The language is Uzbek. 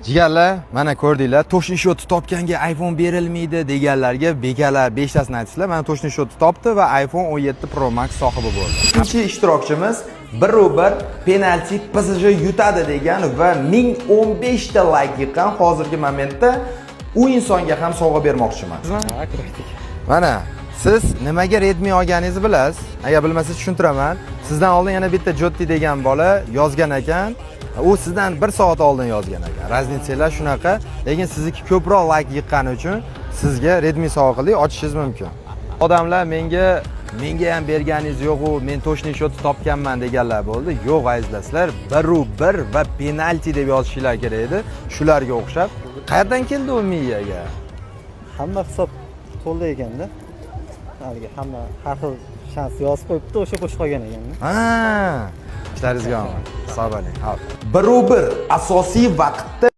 Jigarlar, mana ko'rdinglar, to'shni shoti topganga iPhone berilmaydi deganlarga bekalar 5 tasini aytishlar. Mana to'shni shoti topdi va iPhone 17 Pro Max sohibi bo'ldi. Ikkinchi ishtirokchimiz 1-1 penalti PSG yutadi degan va 1015 ta like yiqqan hozirgi momentda u insonga ham sovg'a bermoqchiman. Mana siz nimaga Redmi olganingizni bilasiz? Agar bilmasangiz tushuntiraman. Sizdan oldin yana bitta Jotti degan bola yozgan ekan. U sizdan 1 soat oldin yozgan ekan. Raznitsiyalar shunaqa, lekin sizniki ko'proq like yiqqani uchun sizga Redmi sovg'a qilib ochishingiz mumkin. Odamlar menga ham berganingiz yo'q-ku, men to'shni shoti topganman deganlar bo'ldi. Yo'q azizlar, 1-1 va penalti deb yozishinglar kerak edi. Shularga o'xshab. Qayerdan keldi u miyaga? Hamma hisob to'ldi ekanda. Haliga hamma har xil shans yozib qo'yibdi, o'sha qo'shib qolgan ekanda. Ha, ishlaringizga omad. Sog' bo'ling. 1-1 asosiy vaqtda